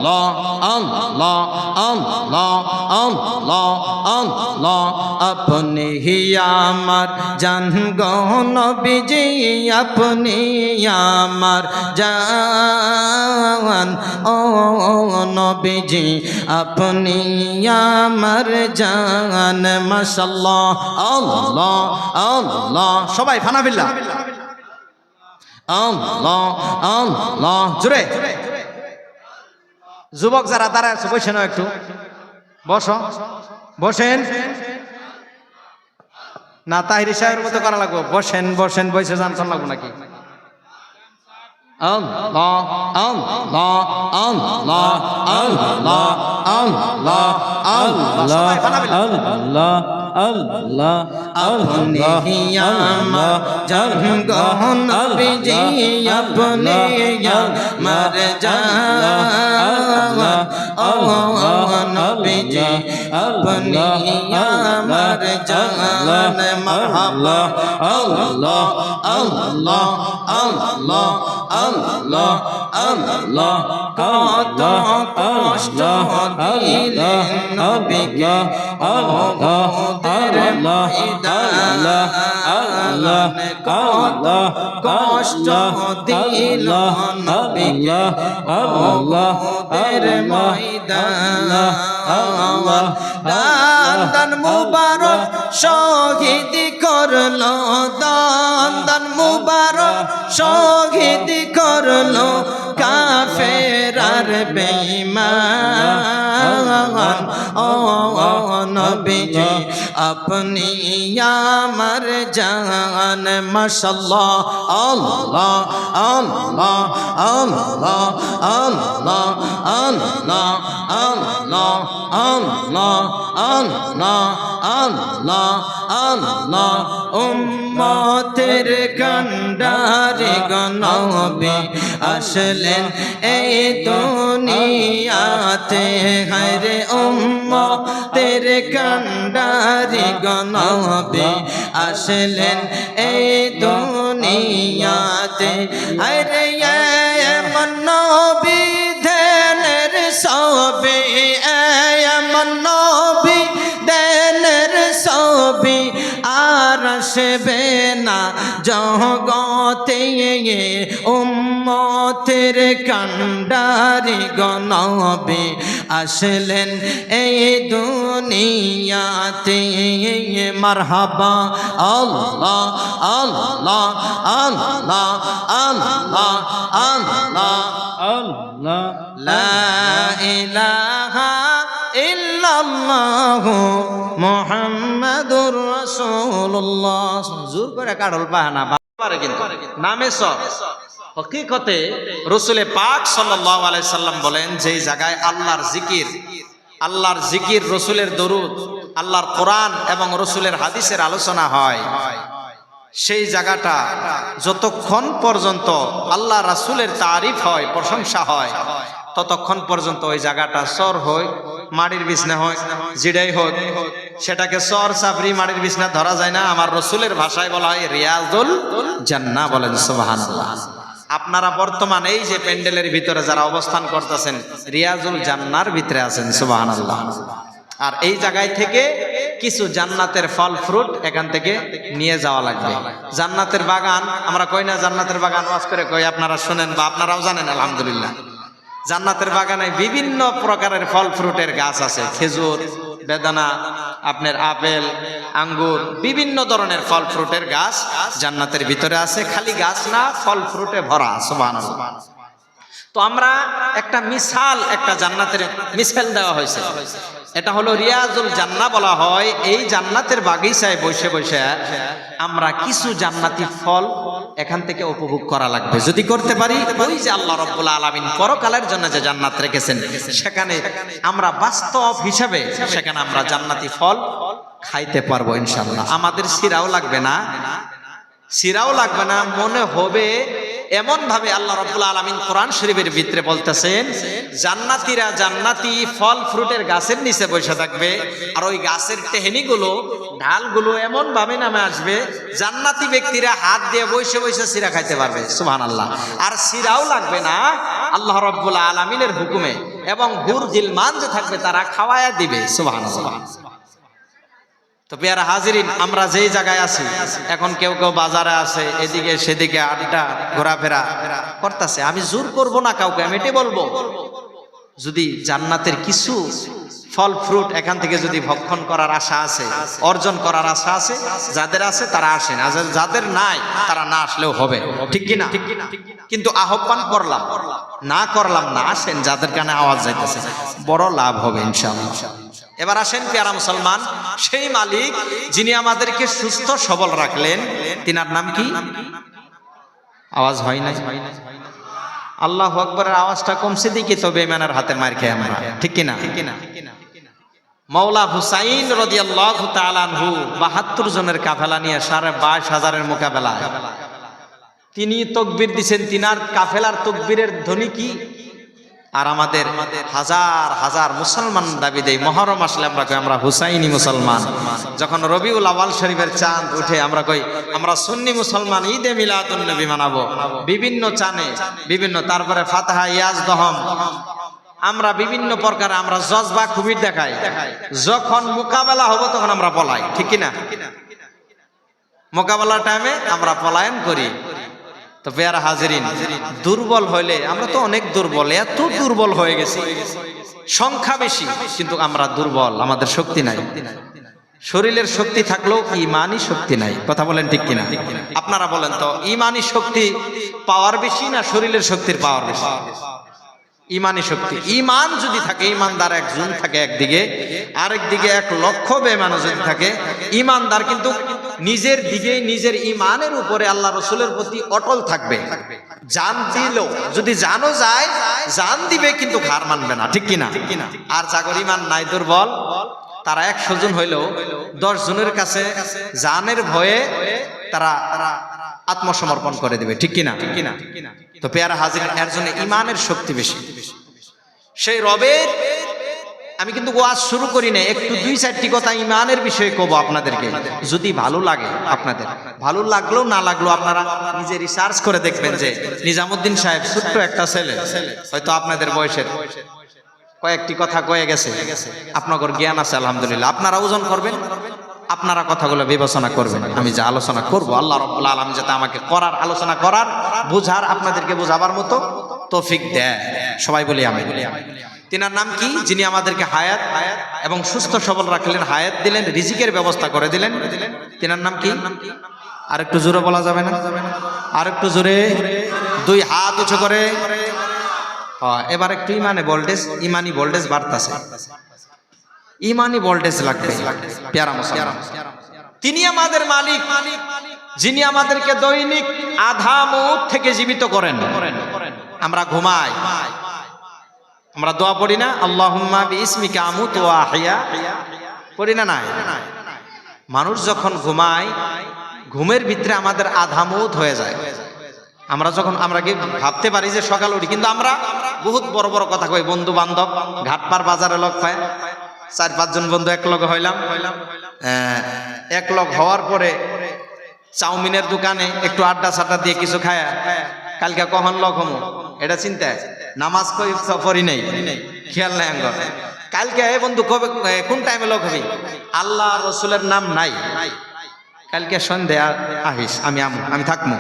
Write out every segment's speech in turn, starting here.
अल्लाह अल्लाह अल्लाह अल्लाह अपने ही आमार जान गो नबीजी अपने आमार जान ओ नबीजी अपने आमार जान माशाल्लाह अल्लाह अल्लाह सबाई फाना बिल्लाह अल्लाह अल्लाह जुरे যুবক যারা দাঁড়ায় আছে বসে নাও একটু বসো বসেন না তাহিরি সাহেবের মতো করা লাগবে বসেন বসেন বসে যান কোন লাগবে নাকি আল্লাহ আল্লাহ আল্লাহ আল্লাহ আল্লাহ আল্লাহ আল্লাহ अल्लाह अपने ही आमार जान गो नबीजी अपने आमार जान ओ नबीजी अपने आमार जान मरहबा अल्लाह अल्लाह अल्लाह अल्लाह अल्लाह कत कष्ट दिलेन नबीके अल्लाह কত কষ্ট দিল নবীকে আল্লাহের ময়দান দান মুবারক শহীদ করলো দান মুবারক শহীদ করলো কাফের আর বেঈমান ও নবীজি अपनी आमर जान माशाल्लाह अल्लाह अल्लाह अल्लाह अल्लाह अल्लाह अल्लाह अल्लाह अल्लाह अल्लाह अल्लाह उम्मतेर कंडारी गनबी আসলেন এই দুনিয়াতে হায়রে উম্মতের কান্ডারি গনবী আসলেন এই দুনিয়াতে হায়রে এমন নবী ধ্যানের সবে এমন নবী ধ্যানের সবে আর আসবে না জগতে উম্মতের কান্ডারি গনবী আসলেন এই দুনিয়াতে মারহাবা আল্লাহ আল্লাহ আল্লাহ আল্লাহ আল্লাহ আল্লাহ লা ইলাহা ইল্লাল্লাহু মুহাম্মাদুর রাসূলুল্লাহ জোর করে কাড়ল বাহানা পারে কিন্তু নামে সব হকিকতে রাসূলে পাক সাল্লাল্লাহু আলাইহি সাল্লাম বলেন যে জায়গায় আল্লাহর জিকির রাসূলের দরুদ আল্লাহর কোরআন এবং রাসূলের হাদিসের আলোচনা হয় সেই জায়গাটা যতক্ষণ পর্যন্ত আল্লাহ রাসূলের তারিফ হয় প্রশংসা হয় ততক্ষণ পর্যন্ত ওই জায়গাটা সর হয় মাটির বিছনা হয় জিডাই হোক সেটাকে সর সাবরি মাটির বিছনা ধরা যায় না আমার রাসূলের ভাষায় বলা হয় রিয়াজুল জান্নাহ বলেন সুবহানাল্লাহ আপনারা বর্তমান এই যে প্যান্ডেলের ভিতরে যারা অবস্থান করতেছেন রিয়াজুল জান্নাহর ভিতরে আছেন সুবহানাল্লাহ আর এই জায়গায় থেকে কিছু জান্নাতের ফল ফ্রুট এখান থেকে নিয়ে যাওয়া লাগবে জান্নাতের বাগান আমরা কই না জান্নাতের বাগান ওয়াজ করে কই আপনারা শুনেন বা আপনারাও জানেন আলহামদুলিল্লাহ জান্নাতের বাগানে বিভিন্ন প্রকারের ফল ফ্রুটের গাছ আছে খেজুর বেদানা আপনার আপেল আঙ্গুর বিভিন্ন ধরনের ফল ফ্রুটের গাছ জান্নাতের ভিতরে আছে খালি গাছ না ফল ফ্রুটে ভরা সুবহানাল্লাহ তো আমরা একটা মিসাল একটা জান্নাতের মিসাল দেওয়া হয়েছে এটা হলো রিয়াজুল জান্নাহ বলা হয় এই জান্নাতের বাগিচায় বসে বসে আমরা কিছু জান্নাতি ফল এখান থেকে উপভোগ করা লাগবে যদি করতে পারি ওই যে আল্লাহ রাব্বুল আলামিন পরকালের জন্য যে জান্নাত রেখেছেন সেখানে আমরা বাস্তব হিসাবে সেখানে আমরা জান্নাতি ফল খাইতে পারবো ইনশাআল্লাহ আমাদের সিরাও লাগবে না মনে হবে এমন ভাবে আল্লাহ রাব্বুল আলামিন কোরআন শরীফের ভিতরে বলতেছেন, জান্নাতীরা জান্নাতি ফল ফ্রুটের গাছের নিচে বসে থাকবে, আর ওই গাছের টেহনিগুলো ঢালগুলো এমন ভাবে নামে আসবে, জান্নাতি ব্যক্তিরা হাত দিয়ে বসে বসে সিরা খাইতে পারবে। সুবহানাল্লাহ। আর সিরাও লাগবে না, আল্লাহ রাব্বুল আলামিনের হুকুমে, এবং হুর গিলমান যে থাকবে তারা খাওয়ায়া দিবে। সুবহানাল্লাহ। তো পেয়ারা হাজিরিন, আমরা যেই জায়গায় আছি এখন, কেউ কেউ বাজারে আছে, এদিকে সেদিকে আড্ডা ঘোরাফেরা করতেছে। আমি জোর করব না কাউকে, আমি এটাই বলবো, যদি জান্নাতের কিছু ফল ফ্রুট এখান থেকে যদি ভক্ষণ করার আশা আছে, অর্জন করার আশা আছে, যাদের আছে তারা আসেন, আর যাদের নাই তারা না আসলেও হবে, ঠিক কি না? কিন্তু আহ্বান করলাম, না করলাম না, আসেন, যাদের কানে আওয়াজ যাইতেছে, বড় লাভ হবে ইনশাআল্লাহ। এবার আসেন পেয়ারা মুসলমান, সেই মালিক যিনি আমাদেরকে সুস্থ সবল রাখলেন, তিনার নাম কি? আওয়াজ হয় না? আল্লাহু আকবারের আওয়াজটা কমছে দিকে তো বেঈমানের হাতে মার খেয়ে আমরা, ঠিক কি না? মাওলা হুসাইন রাদিয়াল্লাহু তাআলা আনহু ৭২ জনের কাফেলা নিয়ে ২২,৫০০ মোকাবেলায় তিনি তাকবীর দিবেন, তিনার কাফেলার তাকবীরের ধ্বনি কি? আর আমাদের হাজার হাজার মুসলমান দাবি দেয়, মুহররম আসলে আমরা কই আমরা হুসাইনি মুসলমান, যখন রবিউল আউয়াল শরীফের চাঁদ উঠে আমরা কই আমরা সুন্নি মুসলমান, ঈদে মিলাদুন নবী মানাবো, বিভিন্ন চানে বিভিন্ন, তারপরে ফাতিহা ইয়াজ দহম, আমরা বিভিন্ন প্রকার আমরা জজবা খুবই দেখাই, যখন মোকাবেলা হবে তখন আমরা পলাই, ঠিক কি না? মোকাবেলার টাইমে আমরা পলায়ন করি। তো পেয়ারা হাজিরিন, দুর্বল হইলে, আমরা তো অনেক দুর্বল, এত দুর্বল হয়ে গেছি, সংখ্যা বেশি কিন্তু আমরা দুর্বল, আমাদের শক্তি নাই। শরীরের শক্তি থাকলেও ইমানি শক্তি নাই, কথা বলেন ঠিক কিনা? আপনারা বলেন তো, ইমানি শক্তি পাওয়ার বেশি না শরীরের শক্তির পাওয়ার বেশি? ইমানি শক্তি। ইমান যদি থাকে, ইমানদার একজন থাকে একদিকে, আরেক দিকে ১,০০,০০০ বেঈমান যদি থাকে, ইমানদার কিন্তু নিজের দিকে, নিজের ইমানের উপরে আল্লাহ রাসূলের প্রতি অটল থাকবে। জান দিল, যদি জানো যায় জান দিবে, কিন্তু হার মানবে না, ঠিক কিনা? আর যাগর ইমান নাই, দুর্বল, তারা ১০০ জন হইলেও ১০ জনের কাছে জানের ভয়ে তারা আত্মসমর্পণ করে দিবে, ঠিক কিনা? তো পেয়ারা হাজিরিন, এর জন্য ইমানের শক্তি বেশি। সেই রবের, আমি কিন্তু ওয়াজ শুরু করি না, একটু ২-৪টি কথা ইমানের বিষয়ে কব আপনাদেরকে, যদি ভালো লাগে আপনাদের, ভালো লাগলো না লাগলো আপনারা নিজে রিসার্চ করে দেখবেন যে নিজামুদ্দিন সাহেব ছোট্ট একটা ছেলে, হয়তো আপনাদের বয়সের, কয়েকটি কথা কয়ে গেছে, আপনাদের জ্ঞান আছে আলহামদুলিল্লাহ, আপনারা ওজন করবেন, আপনারা কথাগুলো বিবেচনা করবেন। আমি যা আলোচনা করব, আল্লাহ রাব্বুল আলামিন যাতে আমাকে করার, আলোচনা করার, বুঝার, আপনাদেরকে বোঝাবার মতো তৌফিক দেয়, সবাই বলি আমি। তিনার নাম কি? যিনি আমাদেরকে হায়াত এবং সুস্থ সবল রাখলেন, হায়াত দিলেন, রিজিকের ব্যবস্থা করে দিলেন, তিনার নাম কি? আরেকটু জোরে বলা যাবে না? আরেকটু জোরে, 2 হাত উঁচু করে। এবার একটু ইমানি ভোল্টেজ বাড়তেছে, ইমানি ভোল্টেজ লাগবে পেয়ারা মুসলমান। তিনি আমাদের মালিক, যিনি আমাদেরকে দৈনিক আধা মউত থেকে জীবিত করেন। আমরা ঘুমাই, আমরা দোয়া পড়ি না, আল্লাহুম্মা বিইসমিকা আমুতু ওয়া আহইয়া, পড়ি না? নাই। মানুষ যখন ঘুমায়, ঘুমের ভিতরে আমাদের আধা মউত হয়ে যায়। আমরা কি ভাবতে পারি যে সকাল উঠি, কিন্তু আমরা বহুত বড় বড় কথা কই, বন্ধু বান্ধব, ঘাটপার বাজারে লোক পায়, 4-5 জন বন্ধু এক লগ হইলাম, এক লগ হওয়ার পরে চাউমিনের দোকানে একটু আড্ডা সাড্ডা দিয়ে কিছু খায়া, কালকে কখন লগ হমো এটা চিন্তা, নামাজ কই পড়ি নাই, খেয়াল নাই আঙ্গ, কালকে বন্ধু কবে কোন টাইমে লগ হবি, আল্লাহ রসুলের নাম নাই, কালকে সন্ধ্যা আহিস, আমি থাকমু,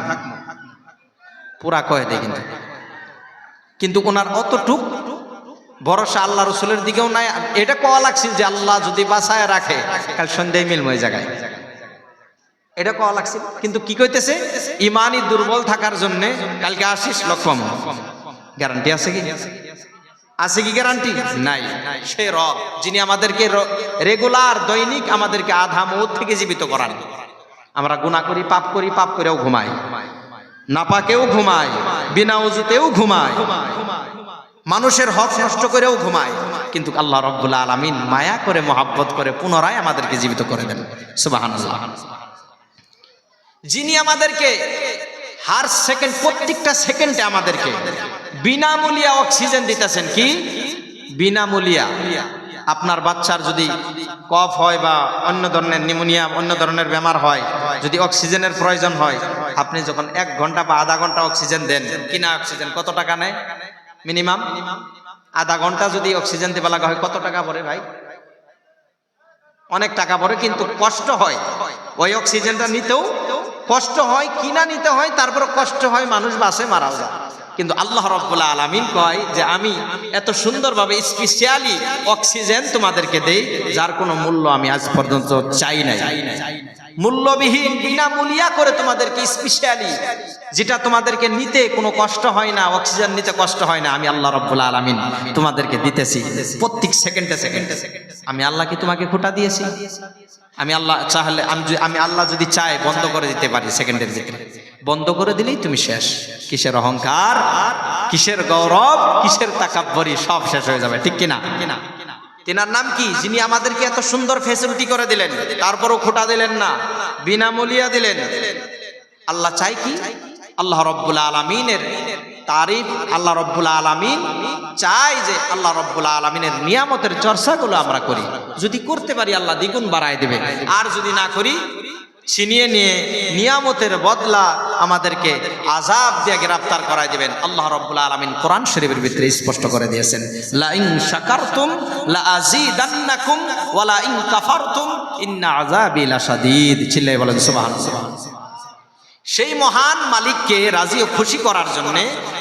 পুরা কয়ে দেয়। কিন্তু ওনার অতটুক ভরসা আল্লাহ রসুলের দিকেও নাই। এটা কওয়া লাগছিল যে আল্লাহ যদি বাঁচায় রাখে কাল সন্ধ্যায় মিলময় জায়গায়, এটা কওয়া লাগছিল। কিন্তু কি কইতেছে, ইমানই দুর্বল থাকার জন্য কালকে আসিস লক্ষ্যম, গ্যারান্টি আছে কি? আছে কি গ্যারান্টি? নাই। সে রব যিনি আমাদেরকে রেগুলার দৈনিক আমাদেরকে আধা মউত থেকে জীবিত করান। আমরা গুনাহ করি, পাপ করি, পাপ করেও ঘুমাই, নাপাকেও ঘুমাই, বিনা ওযুতেও ঘুমাই, মানুষের হক নষ্ট করেও ঘুমায়, কিন্তু আল্লাহ রাব্বুল আলামিন মায়া করে, মহাব্বত করে পুনরায় আমাদেরকে জীবিত করে দেন। সুবহানাল্লাহ। যিনি আমাদেরকে হার সেকেন্ড, প্রত্যেকটা সেকেন্ডে আমাদেরকে বিনামূল্যে অক্সিজেন দিতেছেন। কি বিনামূল্যে? আপনার বাচ্চার যদি কফ হয় বা অন্য ধরনের নিউমোনিয়া, অন্য ধরনের বেমার হয়, যদি অক্সিজেনের প্রয়োজন হয়, আপনি যখন 1 ঘন্টা বা আধা ঘন্টা অক্সিজেন দেন, কিনা অক্সিজেন কত টাকা নেয় মিনিমাম? আধা ঘন্টা যদি অক্সিজেন দেওয়া লাগা হয় কত টাকা পড়ে ভাই? অনেক টাকা পড়ে, কিন্তু কষ্ট হয় ওই অক্সিজেনটা নিতেও কষ্ট হয়, কিনা নিতে হয়, তারপর কষ্ট হয়, মানুষ বাসে মারাও যায়। কিন্তু আল্লাহ রাব্বুল আলামিন কয় যে আমি এত সুন্দরভাবে স্পেশালি অক্সিজেন তোমাদেরকে দেই, যার কোনো মূল্য আমি আজ পর্যন্ত চাই নাই। মূল্যবিহীন বিনামূল্যা করে তোমাদেরকে স্পেশালি, যেটা তোমাদেরকে নিতে কোনো কষ্ট হয় না, অক্সিজেন নিতে কষ্ট হয় না, আমি আল্লাহ রাব্বুল আলামিন তোমাদেরকে দিতেছি প্রত্যেক সেকেন্ডে সেকেন্ডে। আমি আল্লাহ কি তোমাকে খোটা দিয়েছি? আমি আল্লাহ চাইলে, আমি আল্লাহ যদি চাই বন্ধ করে দিতে পারি সেকেন্ডের ভিতরে। বন্ধ করে দিলেই তুমি শেষ। কিসের অহংকার, কিসের গৌরব, কিসের তাকাব্বরি, সব শেষ হয়ে যাবে। ঠিক কিনা? তিনার নাম কি? যিনি আমাদেরকে এত সুন্দর ফ্যাসিলিটি করে দিলেন, তারপরও খোটা দিলেন না, বিনামূল্যে দিলেন। আল্লাহ চাই কি? আল্লাহ রাব্বুল আলামিনের তারিফ। আল্লাহ রাব্বুল আলামিন চাই যে আল্লাহ রাব্বুল আলামিনের নিয়ামতের চর্চাগুলো আমরা করি। যদি করতে পারি আল্লাহ দ্বিগুণ বাড়ায় দেবে, আর যদি না করি ছিনিয়ে নিয়ে নিয়ামতের বদলা আমাদেরকে আযাব দিয়ে গ্রেফতার করায় দিবেন। আল্লাহ রাব্বুল আলামিন কোরআন শরীফের ভিতরে স্পষ্ট করে দিয়েছেন, লা ইন শাকারতুম লা আযীদান্নাকুম ওয়া লা ইন কাফারতুম ইন্না আযাবি লাশাদীদ। চিল্লায়ে বলেন সুবহানাল্লাহ। সেই মহান মালিককে রাজি ও খুশি করার জন্য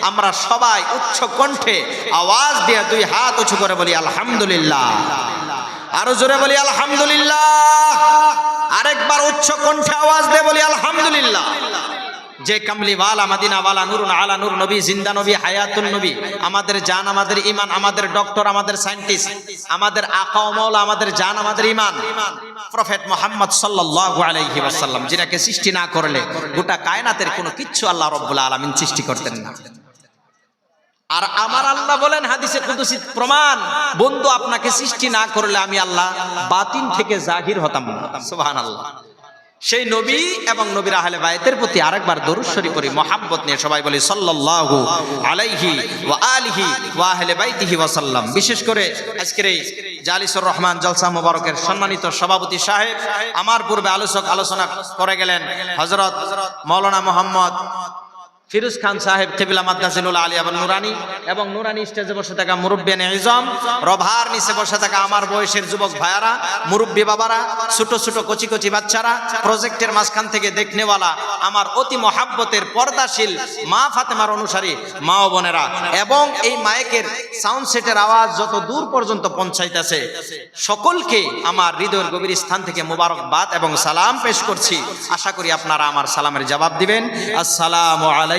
আমরা সবাই উচ্চ কণ্ঠে আওয়াজ দিয়ে 2 হাত উঁচু করে বলি আলহামদুলিল্লাহ। আরো জোরে বলি আলহামদুলিল্লাহ। আরেকবার উচ্চ কণ্ঠে আওয়াজ দিয়ে বলি আলহামদুলিল্লাহ। যে কামলিওয়ালা মদিনাওয়ালা নূরুন আলা নূর নবী, জিন্দা নবী, হায়াতুন নবী, আমাদের জান, আমাদের ঈমান, আমাদের ডক্টর, আমাদের সায়েন্টিস্ট, আমাদের আকা ও মাওলা, আমাদের জান, আমাদের ঈমান, প্রফেট মুহাম্মদ সাল্লাল্লাহু আলাইহি ওয়াসাল্লাম, যিনাকে সৃষ্টি না করলে গোটা কায়নাতের কোনো কিচ্ছু আল্লাহ রাব্বুল আলামিন সৃষ্টি করতেন না। আর আমার আল্লাহ বলেন হাদিসে কুদসি প্রমাণ, বন্ধু আপনাকে সৃষ্টি না করলে আমি আল্লাহ বাতিন থেকে জাহির হতাম না। সুবহানাল্লাহ। সেই নবী এবং নবীর আহলে বাইতের প্রতি আরেকবার দরুদ শরীফ পড়ি মহব্বত নিয়ে, সবাই বলি সাল্লাল্লাহু আলাইহি ওয়া আলিহি ওয়া আহলে বাইতিহি ওয়া সাল্লাম। বিশেষ করে আজকের এই জালিসুর রহমান জলসা মোবারকের সম্মানিত সভাপতি সাহেব, আমার পূর্বে আলোচনা করে গেলেন হযরত মাওলানা মোহাম্মদ ফিরোজ খান সাহেব কিবলা মাদ্রাসাতুল আলিয়া নুরানি, এবং নুরানি স্টেজে বসে থাকা মুরব্বিয়ানে ইজম, রভার নিচে বসে থাকা আমার বয়সের যুবক ভাইয়ারা, মুরব্বী বাবারা, ছোট ছোট কচি কচি বাচ্চারা, প্রজেক্টের মাঝখান থেকে দেখনেওয়ালা আমার অতি মহাব্বতের পর্দাশীল মা ফাতেমার অনুসারী মা ও বোনেরা, এবং এই মাইকের সাউন্ড সেটের আওয়াজ যত দূর পর্যন্ত পৌঁছাইতেছে, সকলকে আমার হৃদয়ের গভীর স্থান থেকে মোবারকবাদ এবং সালাম পেশ করছি। আশা করি আপনারা আমার সালামের জবাব দিবেন। আসসালামু আলাইকুম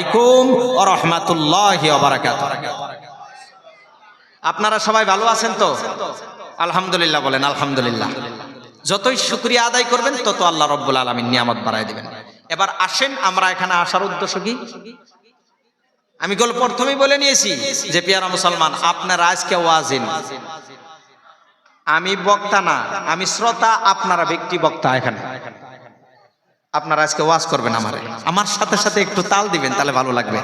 ওয়া রাহমাতুল্লাহি ওয়া বারাকাতুহু। আপনারা সবাই ভালো আছেন তো? আলহামদুলিল্লাহ বলেন আলহামদুলিল্লাহ। যতই শুকরিয়া আদায় করবেন তত আল্লাহ রাব্বুল আলামিন নিয়ামত বাড়ায় দিবেন। এবার আসেন, আমরা এখানে আসার উদ্দেশ্য কি? আমি প্রথমেই বলে নিয়েছি যে পিয়ারা মুসলমান, আপনারা আজকে ওয়াজিন, আমি বক্তা না, আমি শ্রোতা, আপনারা ব্যক্তি বক্তা। এখানে আপনারা আজকে ওয়াজ করবেন, আমার সাথে সাথে একটু তাল দিবেন, তাহলে ভালো লাগবে।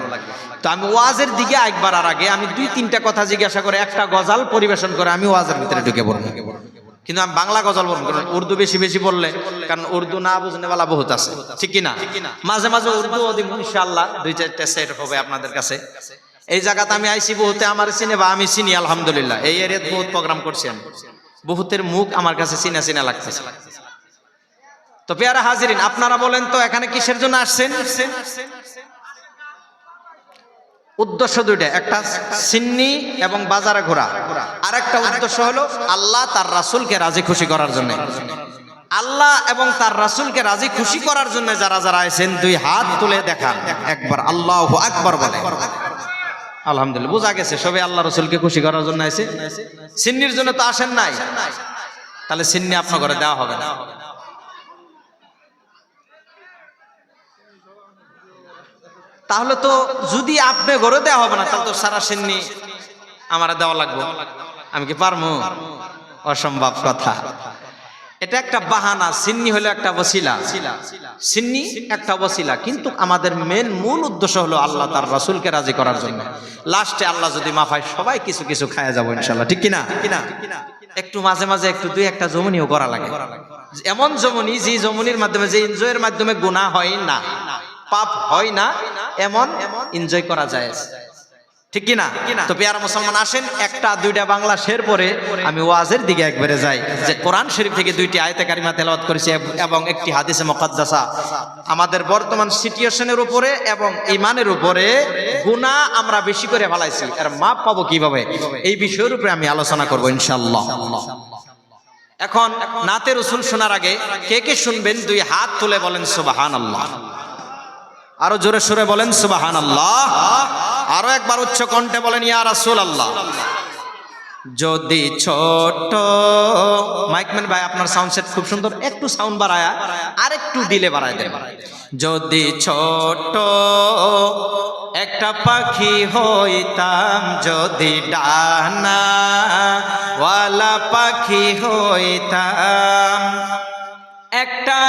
তো আমি ওয়াজের দিকে একবার আগে আমি 2-3টা কথা জিজ্ঞাসা করে একটা গজল পরিবেশন করে আমি ওয়াজের ভিতরে ঢুকে পড়বো। কিন্তু আমি বাংলা গজল বলবো, উর্দু বেশি বেশি বললে, কারণ উর্দু না বুঝনেওয়ালা বহুত আছে, ঠিক কিনা? মাঝে মাঝে উর্দু দিব ইনশাআল্লাহ, 2-4টা সেট হবে আপনাদের কাছে। এই জায়গাতে আমি আইসি, বহুতে আমার চিনে বা আমি চিনি আলহামদুলিল্লাহ। এই এরিয়াত বহুত প্রোগ্রাম করছি আমি, বহুতের মুখ আমার কাছে চিনা চিনা লাগতেছে। তো পেয়ারা হাজিরিন, আপনারা বলেন তো এখানে কিসের জন্য আসছেন? উদ্দেশ্য 2টা, একটা সিন্নি এবং বাজারে ঘোরা, আর একটা উদ্দেশ্য হলো আল্লাহ তার রাসূলকে রাজি খুশি করার জন্য। আল্লাহ এবং তার রাসূলকে রাজি খুশি করার জন্য যারা যারা আছেন 2 হাত তুলে দেখান, একবার আল্লাহু আকবার বলেন। আলহামদুলিল্লাহ, বোঝা গেছে সবাই আল্লাহ রাসূলকে খুশি করার জন্য আছে। সিন্নির জন্য তো আসেন নাই, তাহলে সিন্নি আপনার ঘরে দেওয়া হবে না। তাহলে তো যদি আপনি ঘরে দেওয়া হবে না, তাহলে তো সারা সিন্নি আমার দেওয়া লাগবে। আমি কি পারবো? অসম্ভব কথা। এটা একটা বাহানা, সিন্নি হলো একটা ওসিলা, সিন্নি একটা ওসিলা, কিন্তু আমাদের মূল উদ্দেশ্য হলো আল্লাহ তার রাসূলকে রাজি করার জন্য। লাস্টে আল্লাহ যদি মাফায় সবাই কিছু কিছু খায়া যাবো ইনশাআল্লাহ, ঠিক কিনা? একটু মাঝে মাঝে একটু দুই একটা জমনিও করা লাগে, এমন জমনি যে জমনির মাধ্যমে, যে এনজয়ের মাধ্যমে গুনাহ হয় না, পাপ হয় না, এমন এনজয় করা যায়, ঠিক কিনা? তো প্রিয় মুসলমান, আসেন একটা দুইটা বাংলা শের পরে আমি ওয়াজের দিকে একবারে যাই, যে কোরআন শরীফ থেকে দুইটি আয়াতে কারিমা তেলাওয়াত করেছি এবং একটি হাদিসে মুকাদ্দাসা আমাদের বর্তমান সিচুয়েশনের উপরে এবং ঈমানের উপরে গুনাহ আমরা বেশি করে ফেলাইছি, এর মাপ পাবো কিভাবে, এই বিষয়ের উপরে আমি আলোচনা করব ইনশাআল্লাহ। এখন নাতে রাসূল শোনার আগে কে কে শুনবেন দুই হাত তুলে বলেন সুবহানাল্লাহ, আরো জোরে সুরে বলেন সুবহানাল্লাহ, আরো একবার উচ্চ কণ্ঠে বলেন ইয়া রাসূলুল্লাহ। যদি ছোট, মাইকম্যান ভাই আপনার সাউন্ড সেট খুব সুন্দর, একটু সাউন্ড বাড়ায়া আর একটু দিলে বাড়ায় দেন। যদি ছোট একটা পাখি হইতাম, যদি ডানা ওয়ালা পাখি হইতাম, একটা